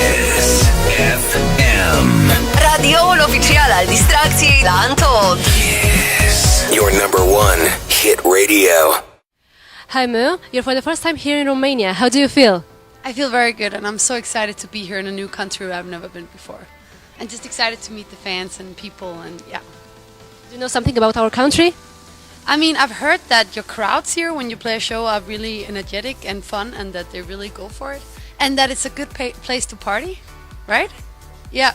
Kiss FM. Radioul oficial al distracției la Antol. Kiss. Your number one hit radio. Hi Mo, you're for the first time here in Romania. How do you feel? I feel very good, and I'm so excited to be here in a new country where I've never been before. And just excited to meet the fans and people, and yeah. Do you know something about our country? I mean, I've heard that your crowds here, when you play a show, are really energetic and fun, and that they really go for it. And that it's a good place to party, right? Yeah.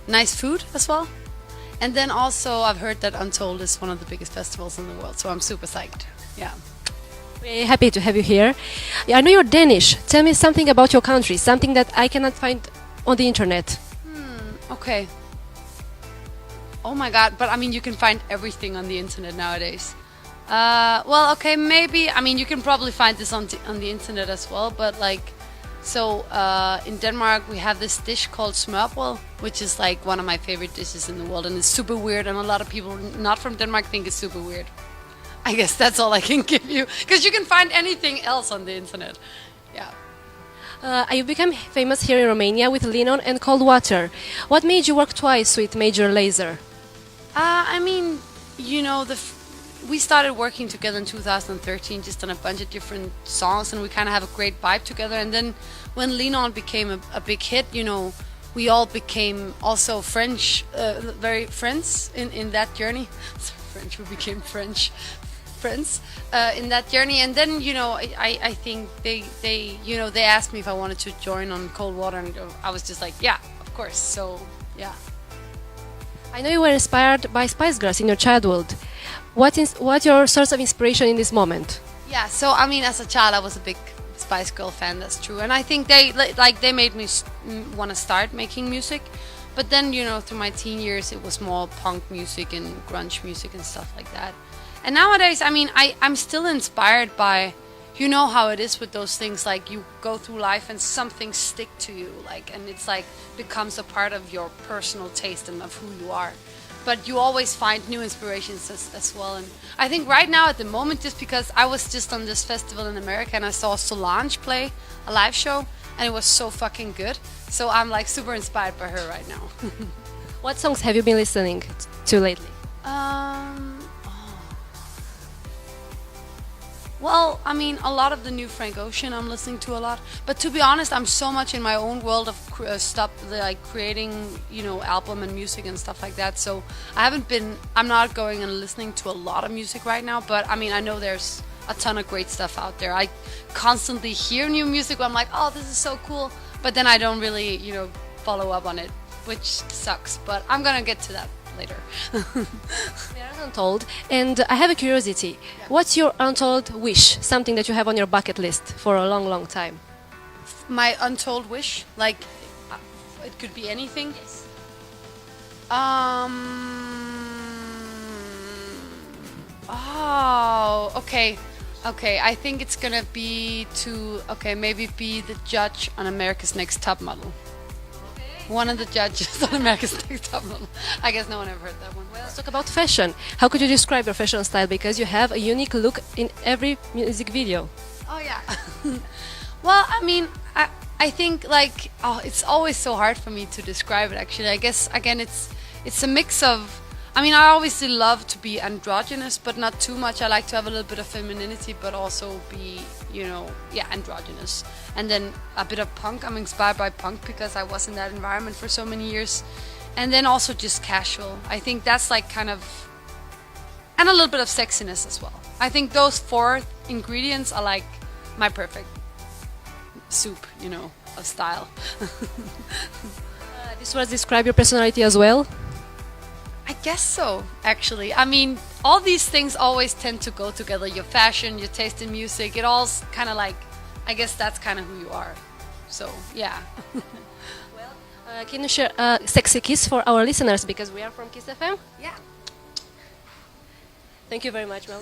Nice food as well. And then also, I've heard that Untold is one of the biggest festivals in the world, so I'm super psyched. Yeah. We're happy to have you here. I know you're Danish. Tell me something about your country, something that I cannot find on the internet. Okay. Oh my god, but I mean, you can find everything on the internet nowadays. Well, okay, maybe, I mean, you can probably find this on the internet as well, but like, so in Denmark we have this dish called smørbrød, which is like one of my favorite dishes in the world, and it's super weird, and a lot of people not from Denmark think it's super weird. I guess that's all I can give you, because you can find anything else on the internet. Yeah. You became famous here in Romania with Lean On and Cold Water. What made you work twice with Major Lazer? I mean, you know, we started working together in 2013, just on a bunch of different songs, and we kind of have a great vibe together. And then when Lean On became a big hit, you know, we all became also very friends in that journey. French, we became friends in that journey. And then, you know, I think they asked me if I wanted to join on Cold Water, and I was just like, yeah, of course. So yeah. I know you were inspired by Spice Girls in your childhood. What's your source of inspiration in this moment? Yeah, so I mean, as a child, I was a big Spice Girl fan. That's true, and I think they made me want to start making music. But then, you know, through my teen years, it was more punk music and grunge music and stuff like that. And nowadays, I mean, I'm still inspired by, you know how it is with those things, like you go through life and something stick to you, like, and it's like becomes a part of your personal taste and of who you are. But you always find new inspirations as well. And I think right now at the moment, just because I was just on this festival in America and I saw Solange play a live show, and it was so fucking good. So I'm like super inspired by her right now. What songs have you been listening to lately? Well, I mean, a lot of the new Frank Ocean I'm listening to a lot. But to be honest, I'm so much in my own world of stuff, like creating, you know, album and music and stuff like that. So I'm not going and listening to a lot of music right now. But I mean, I know there's a ton of great stuff out there. I constantly hear new music where I'm like, oh, this is so cool. But then I don't really, you know, follow up on it, which sucks. But I'm gonna get to that later. We are Untold, and I have a curiosity. Yeah. What's your untold wish? Something that you have on your bucket list for a long, long time. My untold wish, like, it could be anything. Yes. Oh, okay. Okay, I think it's gonna be maybe be the judge on America's Next Top Model. One of the judges on America's Next Top Model. I guess no one ever heard that one. Well, let's talk about fashion. How could you describe your fashion style? Because you have a unique look in every music video. Oh yeah. Well, I mean, I think like it's always so hard for me to describe it. Actually, I guess again it's a mix of. I mean, I obviously love to be androgynous, but not too much. I like to have a little bit of femininity, but also be, you know, yeah, androgynous. And then a bit of punk. I'm inspired by punk because I was in that environment for so many years. And then also just casual. I think that's like kind of, and a little bit of sexiness as well. I think those four ingredients are like my perfect soup, you know, of style. This was describe your personality as well? I guess so, actually. I mean, all these things always tend to go together. Your fashion, your taste in music, it all's kind of like, I guess that's kind of who you are. So, yeah. Well, can you share a sexy kiss for our listeners, because we are from Kiss FM? Yeah. Thank you very much, Mel.